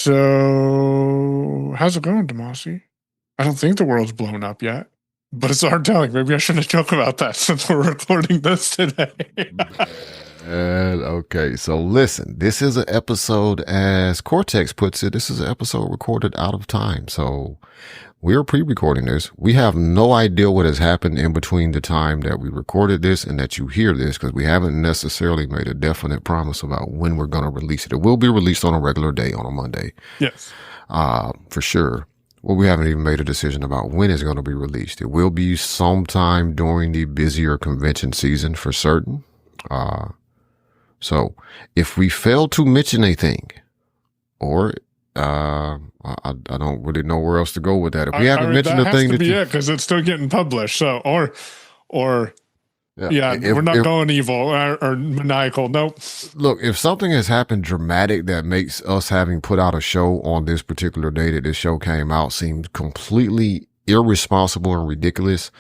So, how's it going, Damashe? I don't think the world's blown up yet, but it's hard telling. Maybe I shouldn't joke about that since we're recording this today. And okay, so listen, this is an episode, as Cortex puts it, this is an episode recorded out of time. So we're pre-recording this. We have no idea what has happened in between the time that we recorded this and that you hear this, because we haven't necessarily made a definite promise about when we're going to release it. It will be released on a regular day, on a Monday. Yes. For sure. Well, we haven't even made a decision about when it's going to be released. It will be sometime during the busier convention season for certain. So if we fail to mention anything, or I don't really know where else to go with that. If we haven't mentioned the thing, that has to be it, because it's still getting published. So, or yeah, we're not going evil or maniacal. Nope. Look, if something has happened dramatic that makes us having put out a show on this particular day that this show came out seems completely irresponsible and ridiculous,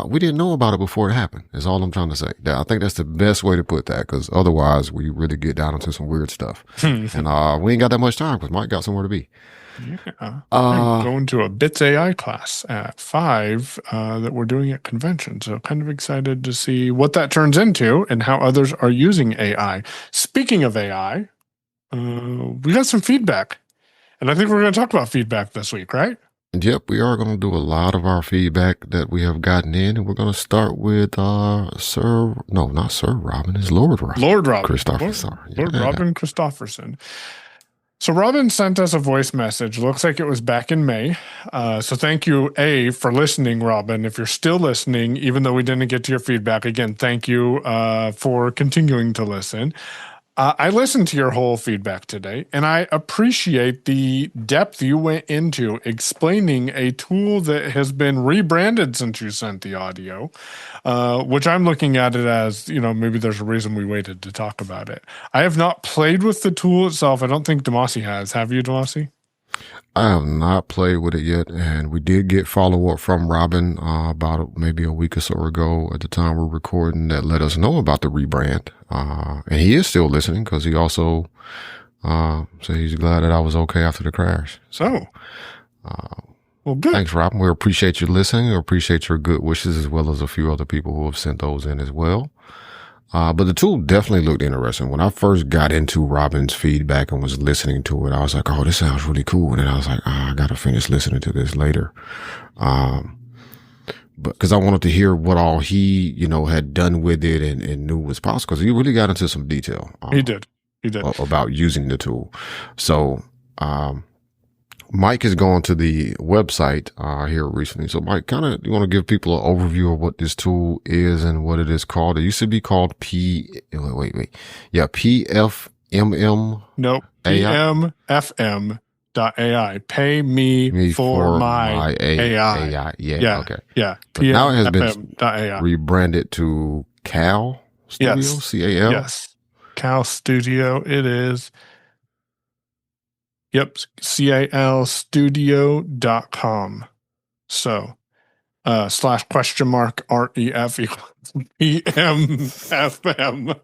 we didn't know about it before it happened. Is all I'm trying to say. I think that's the best way to put that, because otherwise we really get down into some weird stuff. And we ain't got that much time because Mike got somewhere to be. Yeah, I'm going to a Bits AI class at 5 that we're doing at convention. So kind of excited to see what that turns into and how others are using AI. Speaking of AI, we got some feedback. And I think we're going to talk about feedback this week, right? Yep, we are going to do a lot of our feedback that we have gotten in, and we're going to start with not Sir Robin, it's Lord Robin. Lord Robin. Christopherson. Lord Robin Christopherson. So Robin sent us a voice message. Looks like it was back in May. So thank you, for listening, Robin. If you're still listening, even though we didn't get to your feedback, again, thank you for continuing to listen. I listened to your whole feedback today, and I appreciate the depth you went into explaining a tool that has been rebranded since you sent the audio, which I'm looking at it as, maybe there's a reason we waited to talk about it. I have not played with the tool itself. I don't think Damashe has. Have you, Damashe? I have not played with it yet, and we did get follow-up from Robin about maybe a week or so ago at the time we're recording that let us know about the rebrand. And he is still listening, because he also said he's glad that I was okay after the crash. So, well, good. Thanks, Robin. We appreciate you listening. We appreciate your good wishes, as well as a few other people who have sent those in as well. But the tool definitely looked interesting. When I first got into Robin's feedback and was listening to it, I was like, oh, this sounds really cool. And then I was like, I got to finish listening to this later. But because I wanted to hear what all he, had done with it and knew was possible. Because he really got into some detail. He did. About using the tool. So, Mike has gone to the website here recently. So, Mike, you want to give people an overview of what this tool is and what it is called? It used to be called PFMM. Nope. PMFM.ai. Pay me for my AI. Yeah. Okay. Yeah. But now it has been rebranded to Cal Studio. Yes. CAL. Yes. Cal Studio. It is. Yep, calstudio.com. So, /?ref equals PMFM.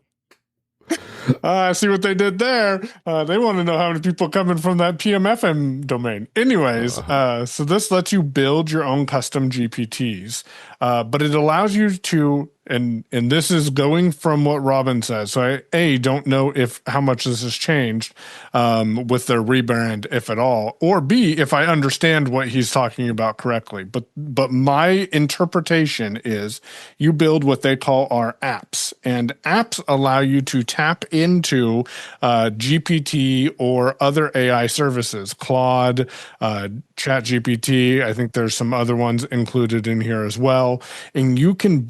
I see what they did there. They want to know how many people coming from that PMFM domain. Anyways, so this lets you build your own custom GPTs, but it allows you to, and this is going from what Robin says. So I don't know how much this has changed with their rebrand, if at all, or B, if I understand what he's talking about correctly. But my interpretation is you build what they call our apps, and apps allow you to tap into GPT or other AI services, Claude, ChatGPT. I think there's some other ones included in here as well. And you can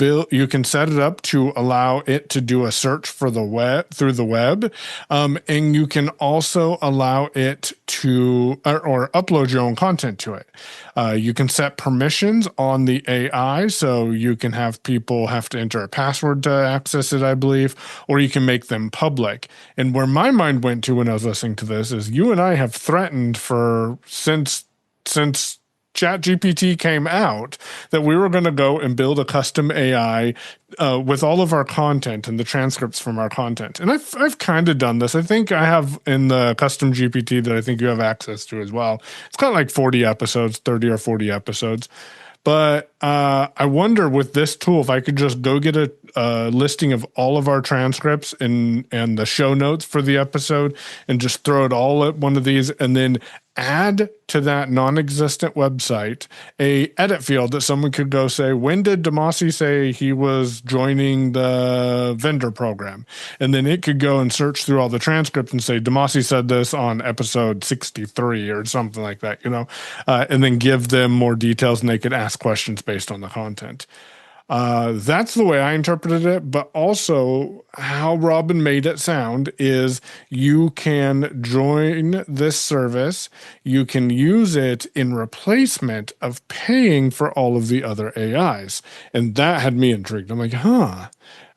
set it up to allow it to do a search for the web through the web. And you can also allow it to, or upload your own content to it. You can set permissions on the AI, so you can have people have to enter a password to access it, I believe, or you can make them public. And where my mind went to when I was listening to this is you and I have threatened since ChatGPT came out, that we were going to go and build a custom AI with all of our content and the transcripts from our content. And I've kind of done this. I think I have in the custom GPT that I think you have access to as well. It's got like 40 episodes, 30 or 40 episodes. But I wonder with this tool if I could just go get a listing of all of our transcripts and the show notes for the episode and just throw it all at one of these and then add to that non-existent website a edit field that someone could go say, when did Damashe say he was joining the vendor program? And then it could go and search through all the transcripts and say, Damashe said this on episode 63 or something like that, and then give them more details and they could ask questions based on the content. That's the way I interpreted it, but also how Robin made it sound is you can join this service. You can use it in replacement of paying for all of the other AIs. And that had me intrigued. I'm like,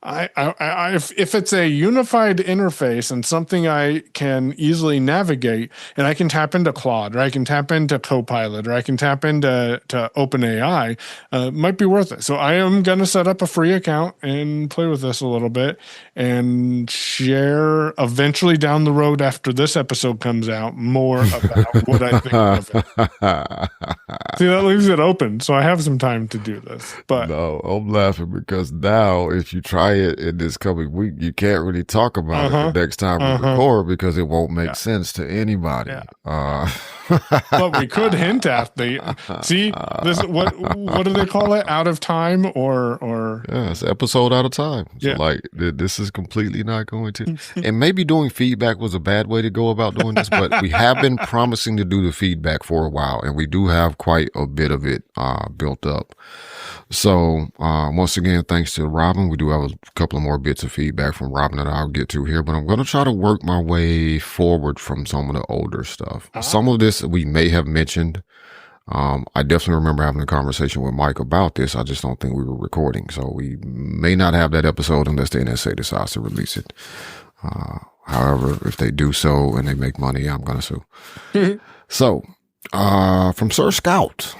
if it's a unified interface and something I can easily navigate, and I can tap into Claude, or I can tap into Copilot, or I can tap into OpenAI, might be worth it. So I am going to set up a free account and play with this a little bit and share eventually down the road after this episode comes out more about what I think of it. See, that leaves it open, so I have some time to do this. But no, I'm laughing because now if you try it in this coming week, you can't really talk about it the next time we record because it won't make sense to anybody. Yeah. But we could hint at this. What do they call it? Out of time or yeah, it's episode out of time. So like this is completely not going to. And maybe doing feedback was a bad way to go about doing this, but we have been promising to do the feedback for a while, and we do have quite a bit of it built up. So once again, thanks to Robin. We do have a couple of more bits of feedback from Robin that I'll get to here, but I'm going to try to work my way forward from some of the older stuff. Some of this we may have mentioned. I definitely remember having a conversation with Mike about this. I just don't think we were recording, so we may not have that episode unless the NSA decides to release it. However, if they do so and they make money, I'm going to sue. So, from Sir Scout,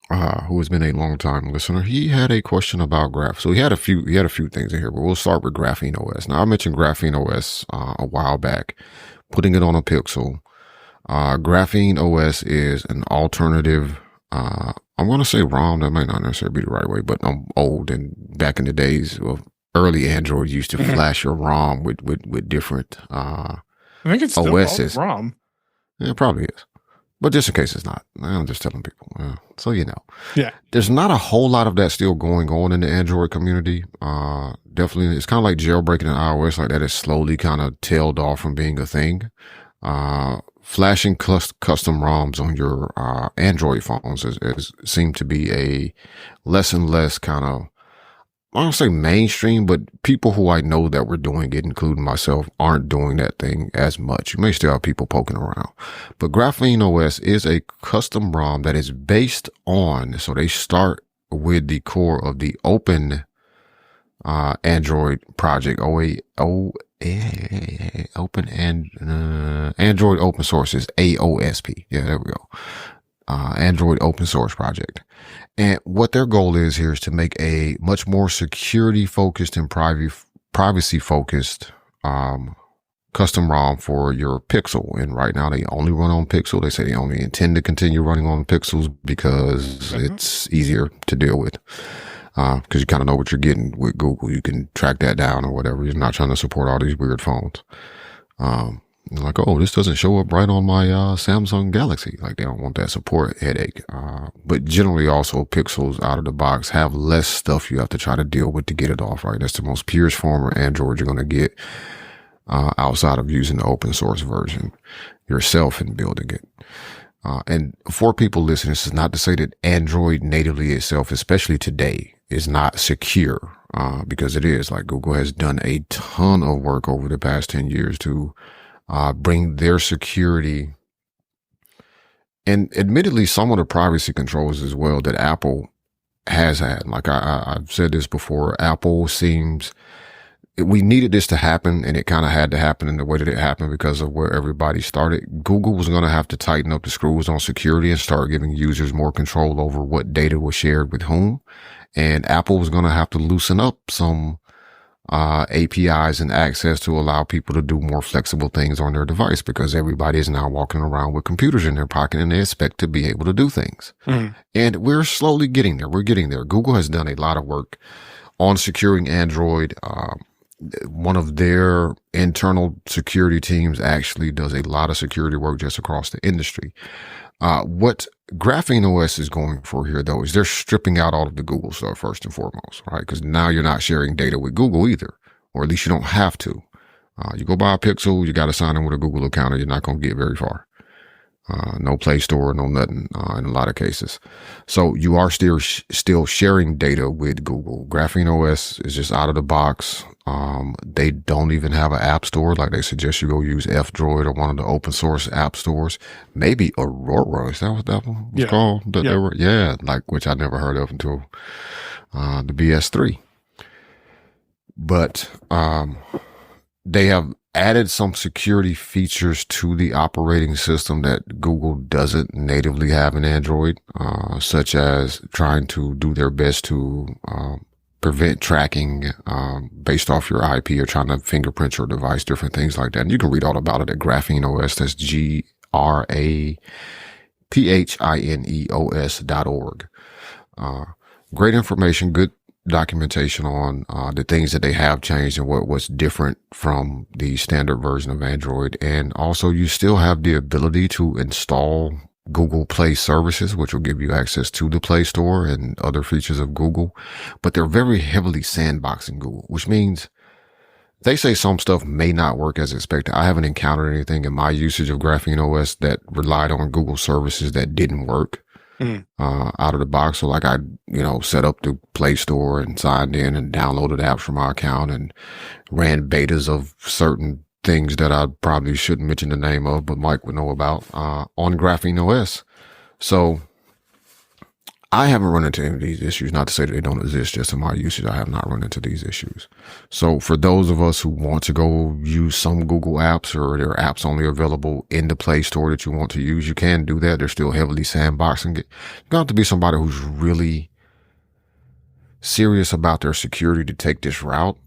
who has been a long time listener, he had a question about Graph. So he had a few things in here, but we'll start with Graphene OS. Now I mentioned Graphene OS a while back, putting it on a Pixel. Graphene OS is an alternative. I'm going to say ROM. That might not necessarily be the right way, but I'm old, and back in the days of early Android, used to flash your ROM with different I think it's still OSs. ROM. Yeah, it probably is. But just in case it's not, I'm just telling people. So you know. Yeah. There's not a whole lot of that still going on in the Android community. Definitely, it's kind of like jailbreaking in iOS, like that is slowly kind of tailed off from being a thing. Flashing custom ROMs on your Android phones is seem to be a less and less kind of, I don't say mainstream, but people who I know that were doing it, including myself, aren't doing that thing as much. You may still have people poking around. But Graphene OS is a custom ROM that is based on, so they start with the core of the open Android project, Android Open Source is AOSP. Yeah, there we go. Android Open Source Project. And what their goal is here is to make a much more security focused and privacy focused custom ROM for your Pixel. And right now they only run on Pixel. They say they only intend to continue running on Pixels because it's easier to deal with. Because you kind of know what you're getting with Google. You can track that down or whatever. You're not trying to support all these weird phones. Like, oh, this doesn't show up right on my Samsung Galaxy. Like, they don't want that support headache. But generally also Pixels out of the box have less stuff you have to try to deal with to get it off, right? That's the most purest form of Android you're going to get outside of using the open source version yourself and building it. And for people listening, this is not to say that Android natively itself, especially today, is not secure, because it is. Like, Google has done a ton of work over the past 10 years to bring their security and admittedly some of the privacy controls as well that Apple has had. Like I've said this before, Apple seems we needed this to happen, and it kind of had to happen in the way that it happened because of where everybody started. Google was going to have to tighten up the screws on security and start giving users more control over what data was shared with whom. And Apple was going to have to loosen up some APIs and access to allow people to do more flexible things on their device, because everybody is now walking around with computers in their pocket and they expect to be able to do things. And we're slowly getting there. We're getting there. Google has done a lot of work on securing Android. One of their internal security teams actually does a lot of security work just across the industry. What Graphene OS is going for here, though, is they're stripping out all of the Google stuff first and foremost, right? Because now you're not sharing data with Google either, or at least you don't have to. You go buy a Pixel, you got to sign in with a Google account, or you're not going to get very far. No Play Store, no nothing, in a lot of cases. So you are still sharing data with Google. Graphene OS is just out of the box. They don't even have an app store. Like, they suggest you go use F-Droid or one of the open source app stores. Maybe Aurora. Is that what that one was called? Which I never heard of until, the BS3. But, they have added some security features to the operating system that Google doesn't natively have in Android, such as trying to do their best to prevent tracking based off your IP, or trying to fingerprint your device, different things like that. And you can read all about it at Graphene OS. That's GRAPHINEOS.org. Great information, good documentation on the things that they have changed and what's different from the standard version of Android. And also, you still have the ability to install Google Play services, which will give you access to the Play Store and other features of Google. But they're very heavily sandboxing Google, which means they say some stuff may not work as expected. I haven't encountered anything in my usage of Graphene OS that relied on Google services that didn't work out of the box. So like, I, set up the Play Store and signed in and downloaded apps from my account and ran betas of certain things that I probably shouldn't mention the name of, but Mike would know about, on Graphene OS. So I haven't run into any of these issues. Not to say that they don't exist, just in my usage, I have not run into these issues. So for those of us who want to go use some Google apps, or there are apps only available in the Play Store that you want to use, you can do that. They're still heavily sandboxing it. You have to be somebody who's really serious about their security to take this route.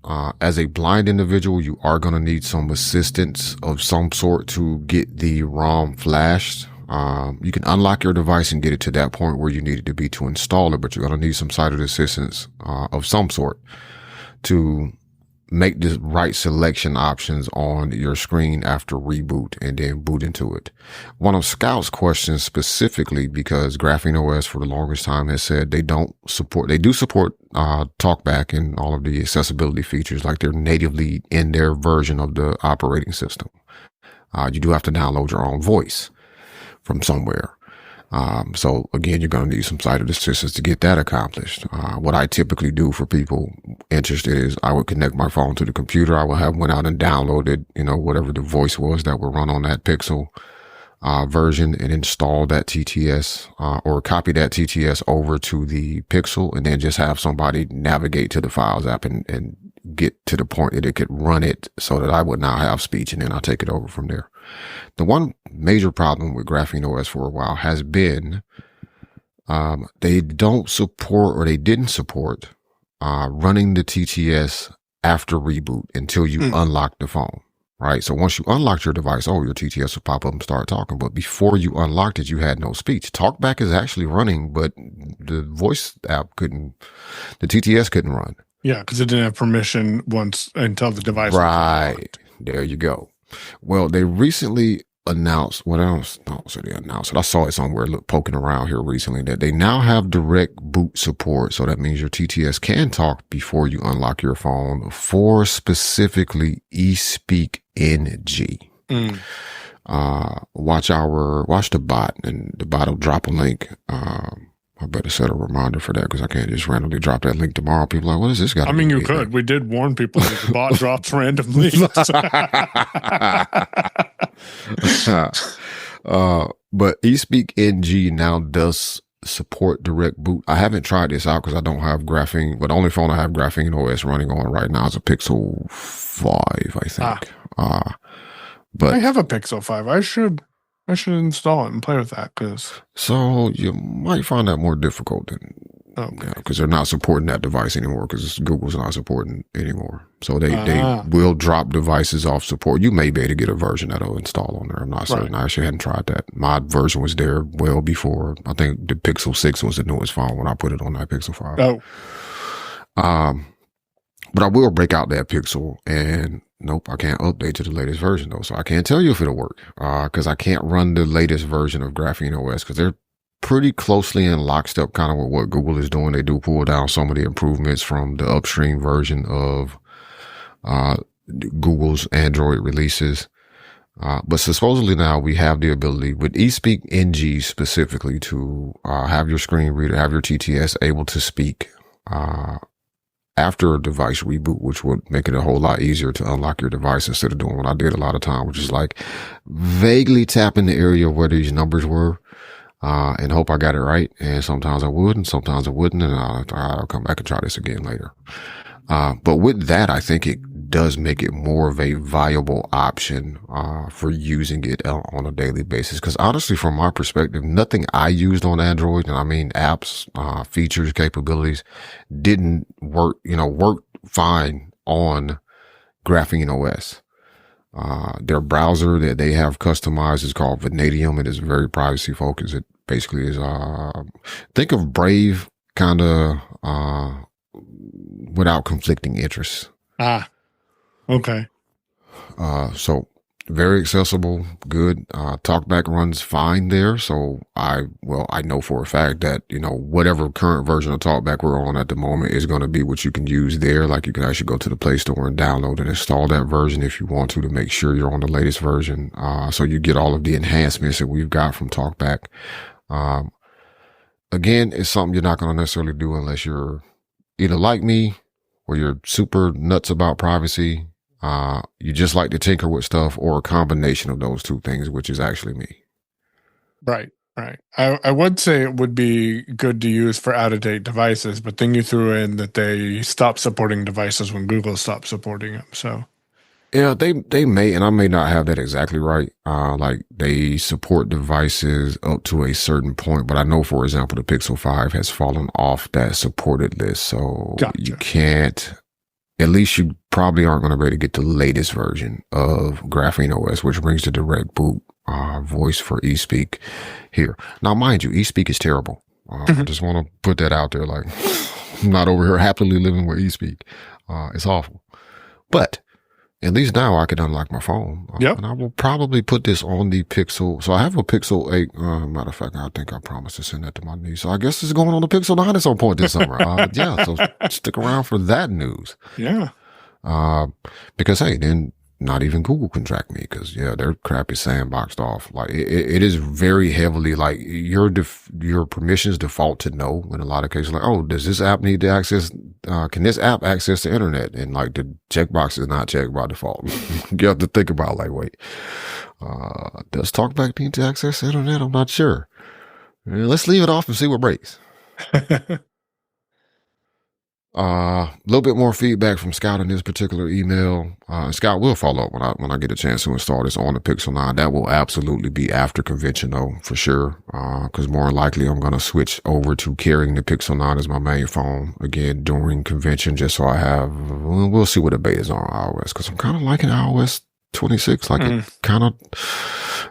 As a blind individual, you are going to need some assistance of some sort to get the ROM flashed. You can unlock your device and get it to that point where you need it to be to install it, but you're going to need some sighted assistance of some sort to make the right selection options on your screen after reboot and then boot into it. One of Scout's questions specifically, because Graphene OS for the longest time has said they do support TalkBack and all of the accessibility features, like they're natively in their version of the operating system. You do have to download your own voice from somewhere. So again, you're going to need some sighted assistance to get that accomplished. What I typically do for people interested is I would connect my phone to the computer. I would have went out and downloaded, whatever the voice was that would run on that Pixel version, and install that TTS, or copy that TTS over to the Pixel, and then just have somebody navigate to the Files app and get to the point that it could run it so that I would now have speech, and then I'll take it over from there. The one major problem with Graphene OS for a while has been, they don't support, or they didn't support, running the TTS after reboot until you unlock the phone, right? So once you unlocked your device, your TTS will pop up and start talking. But before you unlocked it, you had no speech. TalkBack is actually running, but the voice app couldn't, the TTS couldn't run. Yeah, because it didn't have permission until the device was unlocked. There you go. Well, they recently announced, I don't say they announced it. I saw it somewhere poking around here recently, that they now have direct boot support. So that means your TTS can talk before you unlock your phone for specifically eSpeak NG. Watch the bot, and the bot will drop a link. I better set a reminder for that, because I can't just randomly drop that link tomorrow. People are like, what is this guy? I mean, you could. We did warn people that the bot drops random links. But eSpeak NG now does support direct boot. I haven't tried this out because I don't have graphene, but the only phone I have graphene OS running on right now is a Pixel 5, I think. I But have a Pixel 5. I should install it and play with that so you might find that more difficult than okay. because they're not supporting that device anymore because Google's not supporting anymore. So they Ah. will drop devices off support. You may be able to get a version that'll install on there. I'm not certain. Right. I actually hadn't tried that. My version was there well before. I think the Pixel 6 was the newest phone when I put it on that Pixel 5. Oh. But I will break out that Pixel and nope, I can't update to the latest version though. So I can't tell you if it'll work because I can't run the latest version of Graphene OS because they're pretty closely in lockstep kind of with what Google is doing. They do pull down some of the improvements from the upstream version of Google's Android releases. But supposedly now we have the ability with eSpeak NG specifically to have your screen reader, have your TTS able to speak after a device reboot, which would make it a whole lot easier to unlock your device instead of doing what I did a lot of time, which is like vaguely tapping the area where these numbers were and hope I got it right. And sometimes I would and sometimes I wouldn't. And I'll come back and try this again later. But with that, I think it does make it more of a viable option for using it on a daily basis. Because honestly, from my perspective, nothing I used on Android, and I mean apps, features, capabilities, didn't work, worked fine on Graphene OS. Their browser that they have customized is called Vanadium. It is very privacy focused. It basically is, think of Brave kind of, without conflicting interests. Okay. So very accessible, good. TalkBack runs fine there. So I know for a fact that, whatever current version of TalkBack we're on at the moment is going to be what you can use there. Like you can actually go to the Play Store and download and install that version if you want to make sure you're on the latest version. So you get all of the enhancements that we've got from TalkBack. Again, it's something you're not going to necessarily do unless you're either like me or you're super nuts about privacy. You just like to tinker with stuff, or a combination of those two things, which is actually me. Right. I would say it would be good to use for out-of-date devices, but then you threw in that they stopped supporting devices when Google stopped supporting them. So yeah, they may, and I may not have that exactly right. Like they support devices up to a certain point, but I know, for example, the Pixel 5 has fallen off that supported list. So Gotcha. You can't, at least you probably aren't going to be able to get the latest version of Graphene OS, which brings the direct boot voice for eSpeak here. Now, mind you, eSpeak is terrible. I just want to put that out there. Like, I'm not over here happily living with eSpeak. It's awful. But at least now I can unlock my phone. Yep. And I will probably put this on the Pixel. So I have a Pixel 8. Matter of fact, I think I promised to send that to my niece. So I guess it's going on the Pixel 9 at some point this summer. Yeah, so stick around for that news. Yeah. Because, hey, then not even Google can track me because, yeah, their crap is sandboxed off. Like, it is very heavily, like, your permissions default to no in a lot of cases. Like, oh, does this app need to access, can this app access the internet? And, like, the checkbox is not checked by default. You have to think about, like, wait, does TalkBack need to access the internet? I'm not sure. Let's leave it off and see what breaks. A little bit more feedback from Scout in this particular email. Scout will follow up when I get a chance to install this on the Pixel 9. That will absolutely be after convention though, for sure. Cause more than likely I'm going to switch over to carrying the Pixel 9 as my main phone again during convention, just so I have, we'll see what the betas are on iOS. Cause I'm kind of liking iOS 26. Like it kind of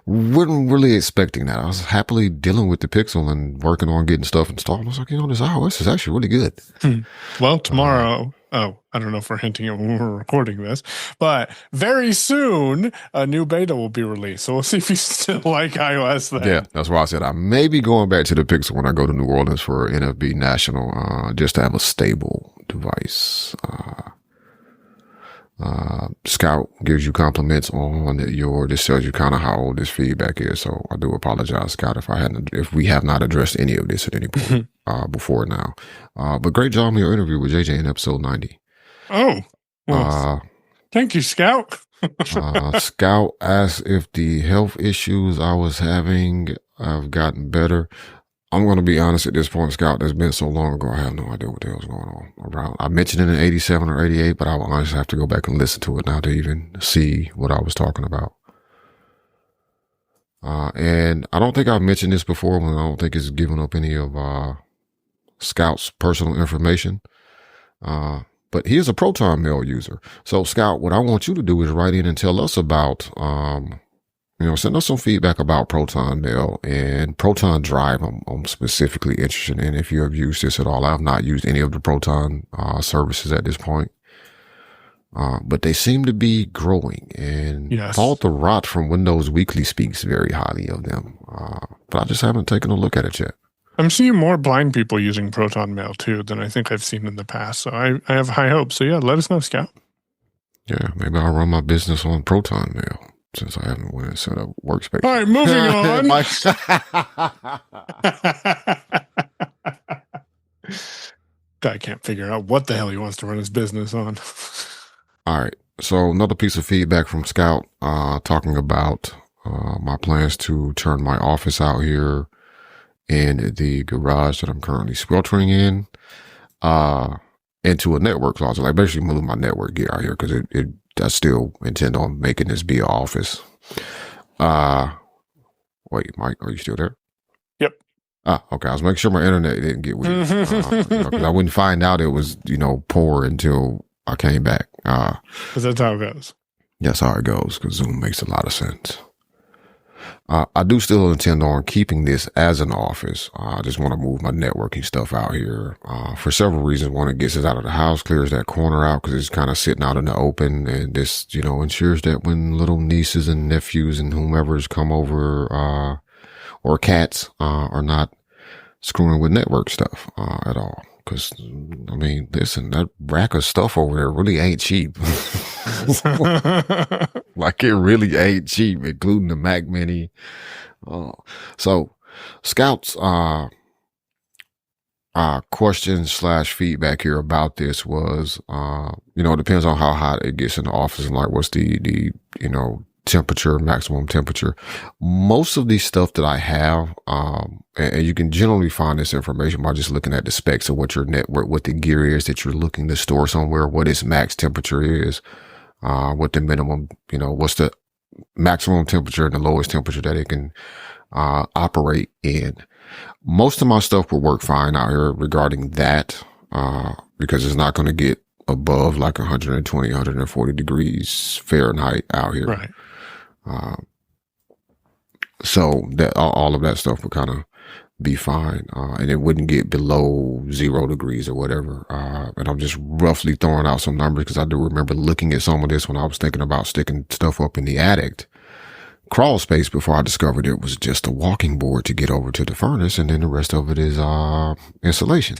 wasn't really expecting that. I was happily dealing with the Pixel and working on getting stuff installed. I was like, this iOS is actually really good. Well, tomorrow, I don't know if we're hinting at when we're recording this, but very soon a new beta will be released. So we'll see if you still like iOS then. Yeah, that's why I said I may be going back to the Pixel when I go to New Orleans for NFB National, just to have a stable device. Scout gives you compliments on this tells you kind of how old this feedback is. So I do apologize, Scout, if we have not addressed any of this at any point, before now. But great job on your interview with JJ in episode 90. Oh, well, thank you, Scout. Scout asked if the health issues I was having have gotten better. I'm going to be honest at this point, Scout. That's been so long ago. I have no idea what the hell's going on around. I mentioned it in 87 or 88, but I will honestly have to go back and listen to it now to even see what I was talking about. And I don't think I've mentioned this before, but I don't think it's given up any of Scout's personal information. But he is a ProtonMail user. So, Scout, what I want you to do is write in and tell us about, send us some feedback about ProtonMail and Proton Drive. I'm specifically interested in if you have used this at all. I have not used any of the Proton services at this point. But they seem to be growing, and Yes. Paul the Rot from Windows Weekly speaks very highly of them. But I just haven't taken a look at it yet. I'm seeing more blind people using ProtonMail too than I think I've seen in the past. So I have high hopes. So yeah, let us know, Scout. Yeah, maybe I'll run my business on ProtonMail since I haven't went and set up workspace. All right, moving on. Guy can't figure out what the hell he wants to run his business on. All right. So another piece of feedback from Scout, talking about my plans to turn my office out here in the garage that I'm currently sweltering in, into a network closet. Like basically move my network gear out here because I still intend on making this be an office. Wait, Mike, are you still there? Yep. Okay. I was making sure my internet didn't get weird. 'Cause I wouldn't find out it was, poor until I came back. Because that's how it goes. That's how it goes, because Zoom makes a lot of sense. I do still intend on keeping this as an office. I just want to move my networking stuff out here for several reasons. One, it gets it out of the house, clears that corner out because it's kind of sitting out in the open. And this, ensures that when little nieces and nephews and whomever's come over, or cats, are not screwing with network stuff at all. Because, listen, that rack of stuff over there really ain't cheap. Like, it really ain't cheap, including the Mac Mini. So, Scout's question/feedback here about this was, it depends on how hot it gets in the office and, like, what's the temperature, maximum temperature. Most of the stuff that I have, and you can generally find this information by just looking at the specs of what your network, what the gear is that you're looking to store somewhere, what its max temperature is, what the minimum, what's the maximum temperature and the lowest temperature that it can operate in. Most of my stuff will work fine out here regarding that, because it's not going to get above like 120, 140 degrees Fahrenheit out here. Right. So that all of that stuff would kind of be fine, and it wouldn't get below 0 degrees or whatever. And I'm just roughly throwing out some numbers because I do remember looking at some of this when I was thinking about sticking stuff up in the attic crawl space before I discovered it was just a walking board to get over to the furnace, and then the rest of it is insulation.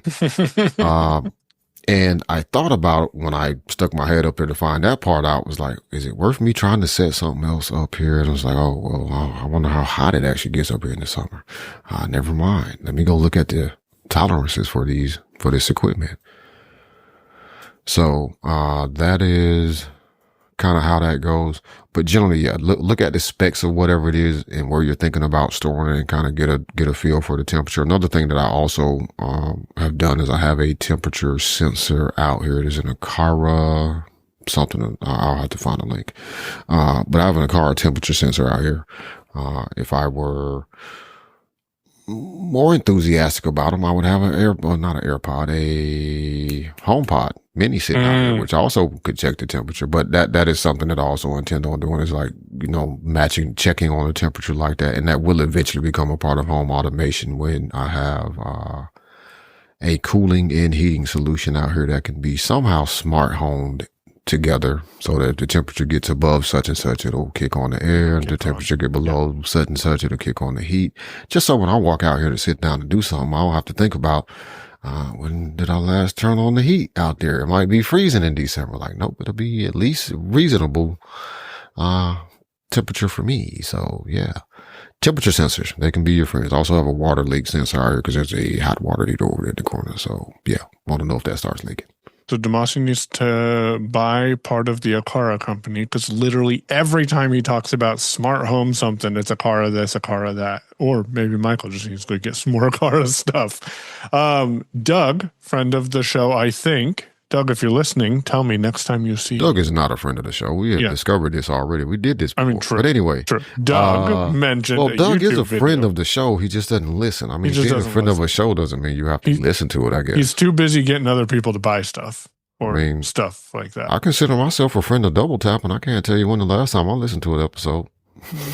And I thought about when I stuck my head up there to find that part out, was like, is it worth me trying to set something else up here? And I was like, oh, well, I wonder how hot it actually gets up here in the summer. Never mind. Let me go look at the tolerances for this equipment. So, that is kind of how that goes. But generally, yeah, look at the specs of whatever it is and where you're thinking about storing it, and kind of get a feel for the temperature. Another thing that I also have done is I have a temperature sensor out here. It is an Aqara something. I'll have to find a link. But I have an Aqara temperature sensor out here. If I were more enthusiastic about them, I would have not an AirPod, a HomePod mini sitting out here, which also could check the temperature. But that is something that I also intend on doing, is like, checking on the temperature like that. And that will eventually become a part of home automation when I have, a cooling and heating solution out here that can be somehow smart homed together, so that if the temperature gets above such and such, it'll kick on the air, and the temperature get below such and such, it'll kick on the heat. Just so when I walk out here to sit down and do something, I don't have to think about, when did I last turn on the heat out there? It might be freezing in December. Like, nope, it'll be at least reasonable, temperature for me. So yeah, temperature sensors, they can be your friends. Also have a water leak sensor out here because there's a hot water heater over there in the corner. So yeah, want to know if that starts leaking. So Damashe needs to buy part of the Akara company because literally every time he talks about smart home something, it's Akara this, Akara that. Or maybe Michael just needs to get some more Akara stuff. Doug, friend of the show, I think. Doug, if you're listening, tell me next time you see. Doug is not a friend of the show. We have Yeah, discovered this already. We did this I mean, before. true. But anyway, True. Doug mentioned well, a Doug is YouTube a friend video. of the show. He just doesn't listen. I mean, just being a doesn't friend of listen. a show doesn't mean you have to listen to it, I guess. He's too busy getting other people to buy stuff I or mean, stuff like that. I consider myself a friend of Double Tap, and I can't tell you when the last time I listened to an episode.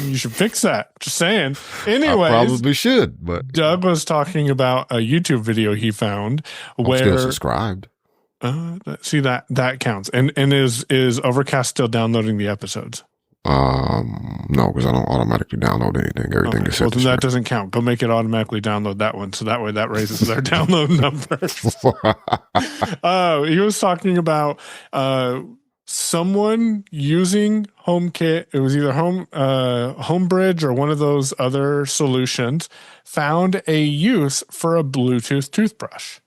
You should fix that. Just saying. I Anyways, probably should, but Doug was talking about a YouTube video he found I'm where still subscribed. see that counts. And is Overcast still downloading the episodes? No, because I don't automatically download anything. Everything is set Well, to then that screen. doesn't count. Go make it automatically download that one, so that way that raises their download numbers. He was talking about someone using HomeKit. It was either HomeBridge or one of those other solutions. Found a use for a Bluetooth toothbrush.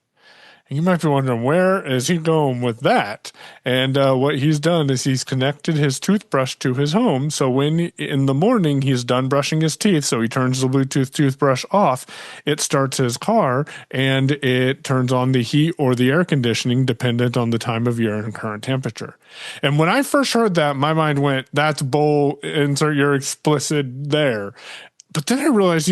And you might be wondering, where is he going with that? And what he's done is he's connected his toothbrush to his home. So when in the morning he's done brushing his teeth, so he turns the Bluetooth toothbrush off, it starts his car and it turns on the heat or the air conditioning dependent on the time of year and current temperature. And when I first heard that, my mind went, that's bull, insert your explicit there. But then I realized,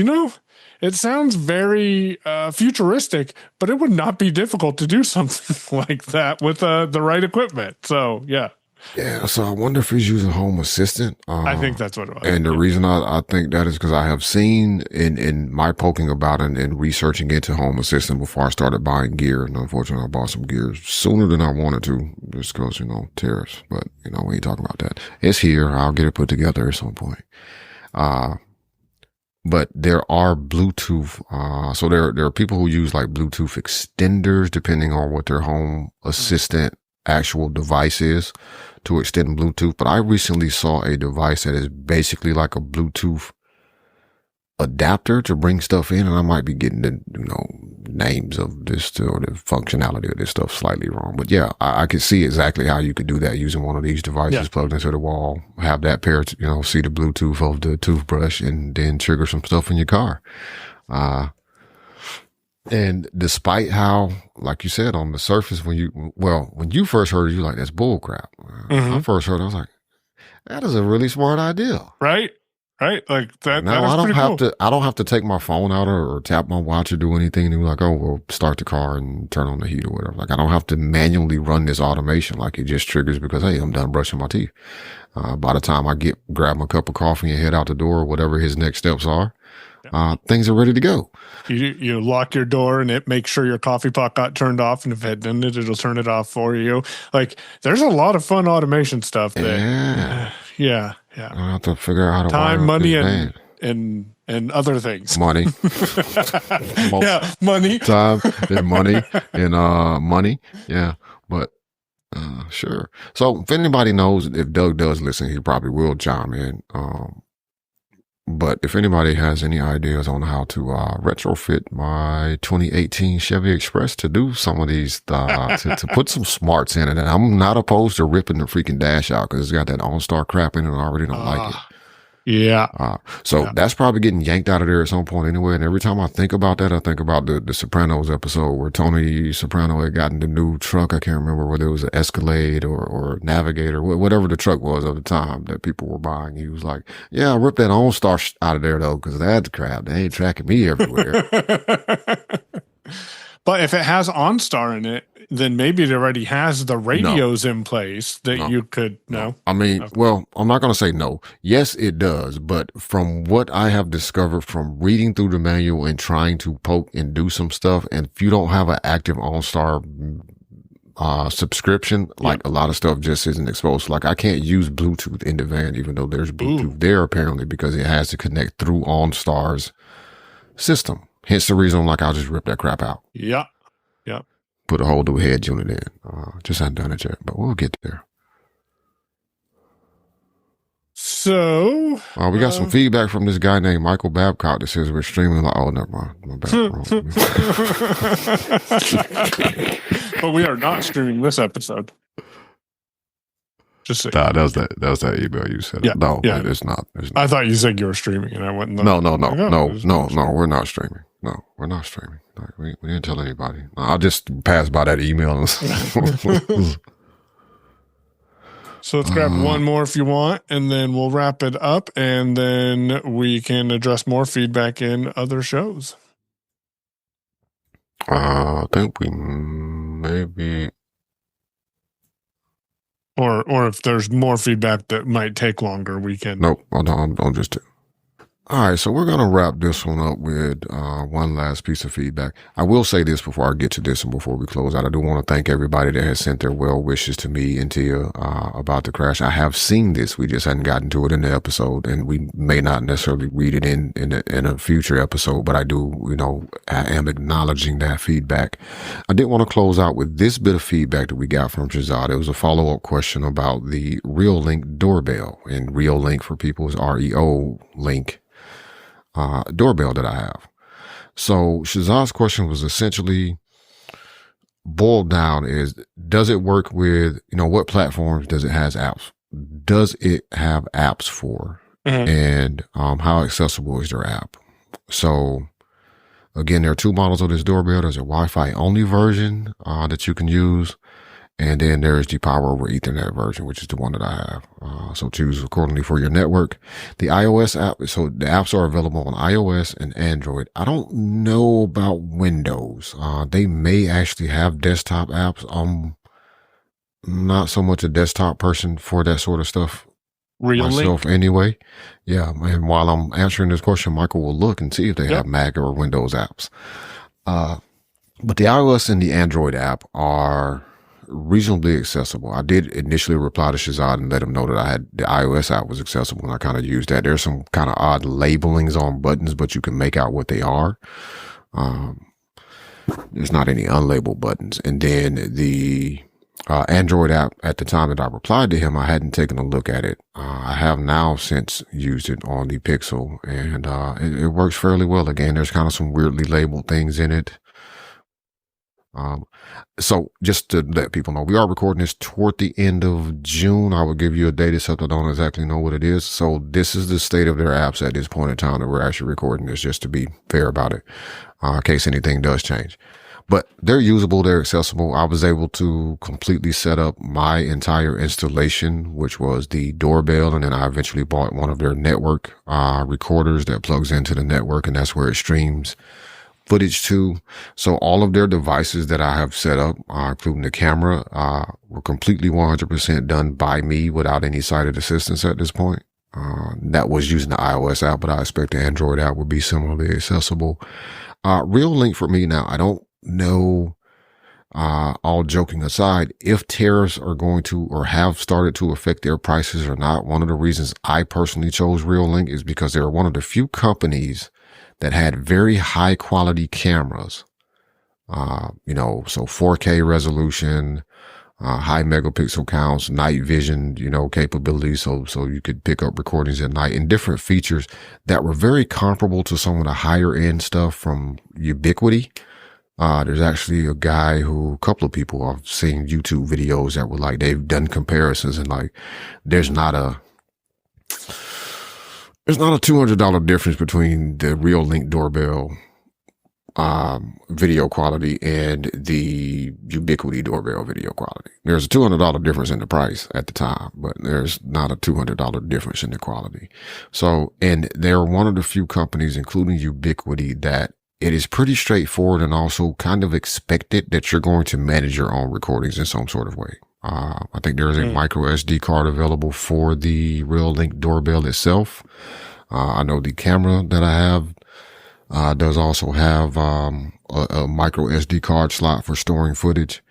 it sounds very futuristic, but it would not be difficult to do something like that with the right equipment. So, yeah. Yeah, so I wonder if he's using Home Assistant. I think that's what it was. And the reason I think that is because I have seen in my poking about and researching into Home Assistant before I started buying gear. And unfortunately, I bought some gear sooner than I wanted to just because, tariffs. But, we ain't talking about that. It's here. I'll get it put together at some point. But there are Bluetooth, so there are people who use like Bluetooth extenders depending on what their home assistant actual device is to extend Bluetooth. But I recently saw a device that is basically like a Bluetooth adapter to bring stuff in, and I might be getting the names of this or the functionality of this stuff slightly wrong. But yeah, I could see exactly how you could do that using one of these devices plugged into the wall, have that pair, see the Bluetooth of the toothbrush, and then trigger some stuff in your car. And despite how, like you said, on the surface, when you first heard it, you like, that's bull crap. I first heard it, I was like, that is a really smart idea. Right? Like that. Now I don't have to. I don't have to take my phone out or tap my watch or do anything. And be like, oh, well, start the car and turn on the heat or whatever. Like I don't have to manually run this automation. Like it just triggers because hey, I'm done brushing my teeth. By the time I grab my cup of coffee and head out the door, or whatever his next steps are, things are ready to go. You lock your door and it makes sure your coffee pot got turned off, and if it didn't, it'll turn it off for you. Like there's a lot of fun automation stuff that, yeah. I have to figure out how to time, money, and other things. Money, money, time, and money, and money. Yeah, but sure. So if anybody knows, if Doug does listen, he probably will chime in. But if anybody has any ideas on how to retrofit my 2018 Chevy Express to do some of these, to put some smarts in it, and I'm not opposed to ripping the freaking dash out because it's got that OnStar crap in it and I already don't like it. Yeah. So that's probably getting yanked out of there at some point anyway. And every time I think about that, I think about the Sopranos episode where Tony Soprano had gotten the new truck. I can't remember whether it was an Escalade or Navigator, whatever the truck was at the time that people were buying. He was like, yeah, I ripped that OnStar out of there though, because that's crap. They ain't tracking me everywhere. But if it has OnStar in it, then maybe it already has the radios in place that you could know. I mean, well, I'm not going to say no. Yes, it does. But from what I have discovered from reading through the manual and trying to poke and do some stuff, and if you don't have an active OnStar subscription, like a lot of stuff just isn't exposed. Like I can't use Bluetooth in the van, even though there's Bluetooth there apparently, because it has to connect through OnStar's system. Hence the reason I'm like, I'll just rip that crap out. Yeah. Put a whole new head unit in. Just haven't done it yet, but we'll get there. So We got some feedback from this guy named Michael Babcock that says we're streaming. Oh, never mind. My bad. but we are not streaming this episode. Just so nah, that was that email you said. Yeah, No, yeah. it's not. I thought you said you were streaming, and I went. No. We're not streaming. No, we're not streaming. We didn't tell anybody. I'll just pass by that email. So let's grab one more if you want, and then we'll wrap it up, and then we can address more feedback in other shows. I think we maybe, or if there's more feedback that might take longer, we can. Nope, I'll just do. All right, so we're going to wrap this one up with one last piece of feedback. I will say this before I get to this and before we close out. I do want to thank everybody that has sent their well wishes to me and to you about the crash. I have seen this. We just hadn't gotten to it in the episode, and we may not necessarily read it in a future episode, but I do, I am acknowledging that feedback. I did want to close out with this bit of feedback that we got from Shazad. It was a follow-up question about the Reolink doorbell, and Reolink for people is Reolink. Doorbell that I have. So Shazad's question was essentially boiled down is, does it work with, what platforms does it have apps? Does it have apps for? Mm-hmm. And how accessible is their app? So again, there are two models of this doorbell. There's a Wi-Fi only version that you can use. And then there's the power over Ethernet version, which is the one that I have. So choose accordingly for your network. The iOS app, so the apps are available on iOS and Android. I don't know about Windows. They may actually have desktop apps. I'm not so much a desktop person for that sort of stuff myself anyway. Yeah. And while I'm answering this question, Michael will look and see if they have Mac or Windows apps. But the iOS and the Android app are reasonably accessible. I did initially reply to Shazad and let him know that I had the iOS app was accessible, and I kind of used that. There's some kind of odd labelings on buttons, but you can make out what they are. There's not any unlabeled buttons. And then the Android app, at the time that I replied to him, I hadn't taken a look at it. I have now since used it on the Pixel, and it works fairly well. Again, there's kind of some weirdly labeled things in it. So just to let people know, we are recording this toward the end of June. I will give you a date, except I don't exactly know what it is. So this is the state of their apps at this point in time that we're actually recording this, just to be fair about it, in case anything does change. But they're usable, they're accessible. I was able to completely set up my entire installation, which was the doorbell, and then I eventually bought one of their network recorders that plugs into the network, and that's where it streams footage to. So all of their devices that I have set up, including the camera, were completely 100% done by me without any sighted assistance at this point. That was using the iOS app, but I expect the Android app would be similarly accessible. Reolink for me now, I don't know, all joking aside, if tariffs are going to or have started to affect their prices or not. One of the reasons I personally chose Reolink is because they're one of the few companies that had very high quality cameras, so 4K resolution, high megapixel counts, night vision, capabilities. So you could pick up recordings at night, and different features that were very comparable to some of the higher end stuff from Ubiquiti. There's actually a couple of people I've seen YouTube videos that were like, they've done comparisons, and like, there's not a $200 difference between the Reolink doorbell video quality and the Ubiquiti doorbell video quality. There's a $200 difference in the price at the time, but there's not a $200 difference in the quality. So, and they're one of the few companies, including Ubiquiti, that it is pretty straightforward and also kind of expected that you're going to manage your own recordings in some sort of way. I think there is a micro SD card available for the Reolink doorbell itself. I know the camera that I have does also have a micro SD card slot for storing footage.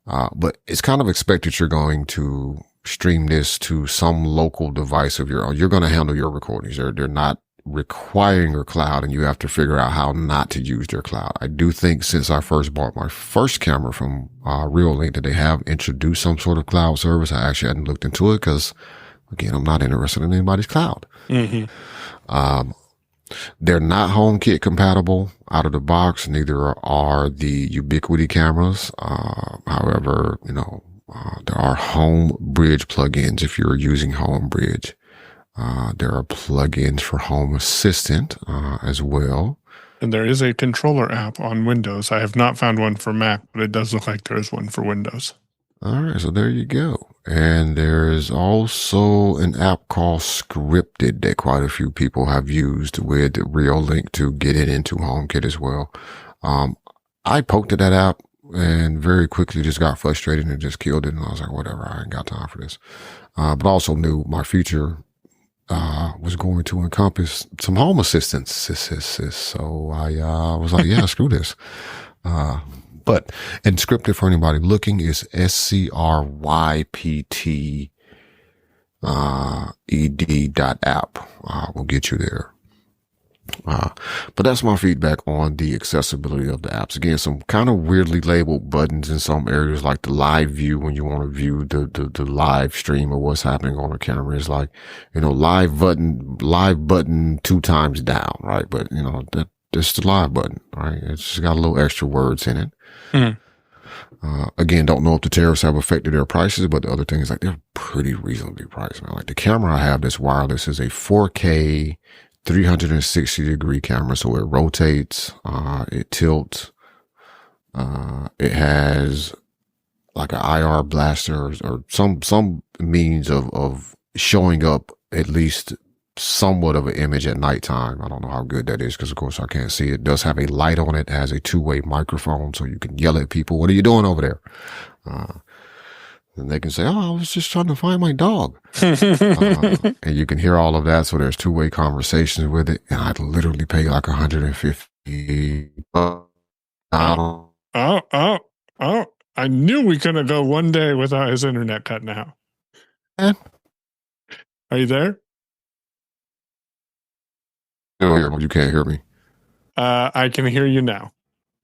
But it's kind of expected you're going to stream this to some local device of your own. You're going to handle your recordings. They're not requiring your cloud, and you have to figure out how not to use their cloud. I do think since I first bought my first camera from Reolink that they have introduced some sort of cloud service. I actually hadn't looked into it because Again, I'm not interested in anybody's cloud. Mm-hmm. They're not HomeKit compatible out of the box. Neither are the Ubiquiti cameras. However, there are Home Bridge plugins if you're using Home Bridge. There are plugins for Home Assistant as well. And there is a controller app on Windows. I have not found one for Mac, but it does look like there is one for Windows. All right, so there you go. And there's also an app called Scripted that quite a few people have used with Reolink to get it into HomeKit as well. I poked at that app and very quickly just got frustrated and just killed it. And I was like, whatever, I ain't got time for this. But I also knew my future was going to encompass some home assistance. So I was like, yeah, screw this. But Scripted, for anybody looking, is SCRYPT ed.app. We'll get you there. But that's my feedback on the accessibility of the apps. Again, some kind of weirdly labeled buttons in some areas, like the live view when you want to view the live stream of what's happening on the camera. Is like, live button 2 times down, right? But that's the live button, right? It's just got a little extra words in it. Mm-hmm. Again, don't know if the tariffs have affected their prices, but the other thing is like they're pretty reasonably priced, man. Like the camera I have that's wireless is a 4K 360-degree camera, so it rotates, it tilts, it has like an IR blaster or some means of showing up at least somewhat of an image at nighttime. I don't know how good that is because of course I can't see it. It does have a light on it. It has a 2-way microphone so you can yell at people, what are you doing over there? And they can say, oh, I was just trying to find my dog. And you can hear all of that. So there's 2-way conversations with it. And I'd literally pay like $150. Oh. I knew we couldn't go one day without his internet cutting out. Yeah. Are you there? You can't hear me. I can hear you now.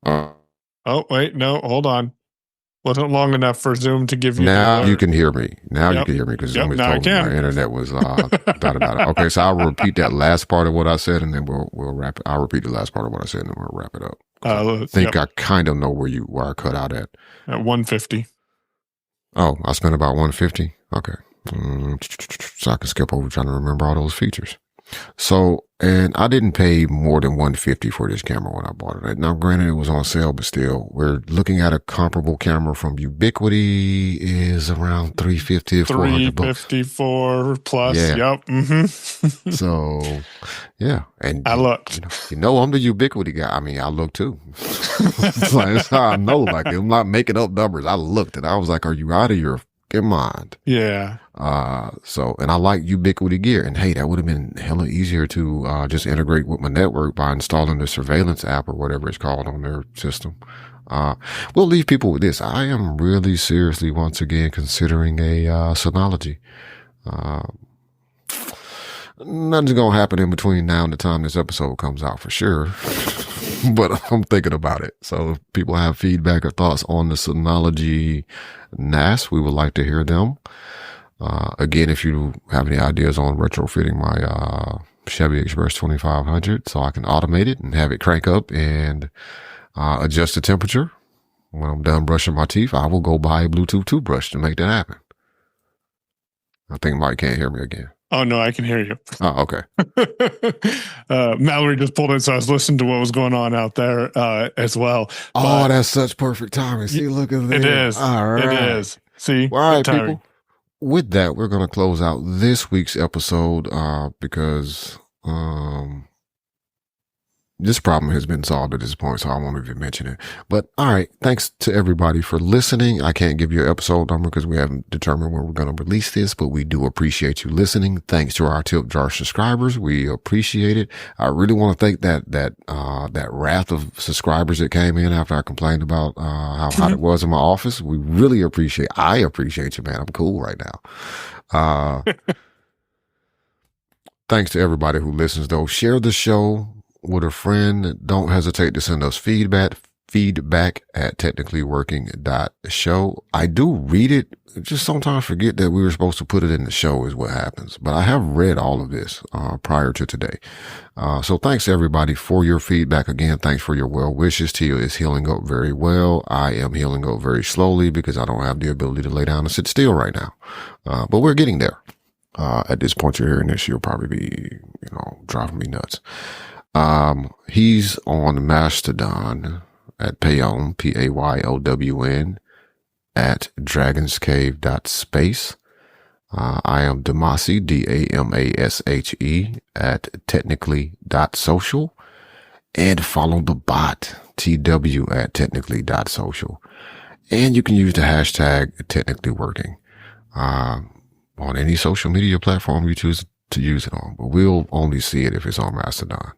Oh, wait, no, hold on. Wasn't long enough for Zoom to give you. Now you can hear me. Now you can hear me because Zoom has told me my internet was Okay, so I'll repeat that last part of what I said, and then we'll wrap it. I'll repeat the last part of what I said, and then we'll wrap it up. I think I kind of know where I cut out at. At 150. Oh, I spent about 150. Okay, so I can skip over trying to remember all those features. So, and I didn't pay more than $150 for this camera when I bought it. Now, granted, it was on sale, but still, we're looking at a comparable camera from Ubiquiti is around $350 to $400. $354 plus. Yeah. Yep. Mm-hmm. So, yeah, and I looked. I'm the Ubiquiti guy. I mean, I look too. That's how I know. Like, I'm not making up numbers. I looked and I was like, "Are you out of your mind?" Yeah. So, and I like Ubiquiti gear, and hey, that would have been hella easier to, just integrate with my network by installing the surveillance app or whatever it's called on their system. We'll leave people with this. I am really seriously once again considering a, Synology. Nothing's going to happen in between now and the time this episode comes out for sure, but I'm thinking about it. So if people have feedback or thoughts on the Synology NAS, we would like to hear them. Again, if you have any ideas on retrofitting my Chevy Express 2500 so I can automate it and have it crank up and adjust the temperature when I'm done brushing my teeth, I will go buy a Bluetooth toothbrush to make that happen. I think Mike can't hear me again. Oh, no, I can hear you. Oh, okay. Mallory just pulled in, so I was listening to what was going on out there as well. Oh, that's such perfect timing. See, look at this. It is. All right. It is. See? All right, people. With that, we're going to close out this week's episode because this problem has been solved at this point, so I won't even mention it. But all right, thanks to everybody for listening. I can't give you an episode number because we haven't determined when we're going to release this, but we do appreciate you listening. Thanks to our tip jar subscribers. We appreciate it. I really want to thank that wrath of subscribers that came in after I complained about how hot it was in my office. We really appreciate. I appreciate you, man. I'm cool right now. Thanks to everybody who listens, though. Share the show with a friend. Don't hesitate to send us feedback. feedback at technicallyworking.show. I do read it. Just sometimes forget that we were supposed to put it in the show is what happens. But I have read all of this prior to today. So thanks everybody for your feedback. Again, thanks for your well wishes. Tia is healing up very well. I am healing up very slowly because I don't have the ability to lay down and sit still right now. But we're getting there. At this point you're hearing this, you'll probably be, driving me nuts. He's on Mastodon at Payon, Payown, at dragonscave.space. I am Damashe, Damashe, at technically.social. And follow the bot, TW, at technically.social. And you can use the hashtag technicallyworking on any social media platform you choose to use it on. But we'll only see it if it's on Mastodon.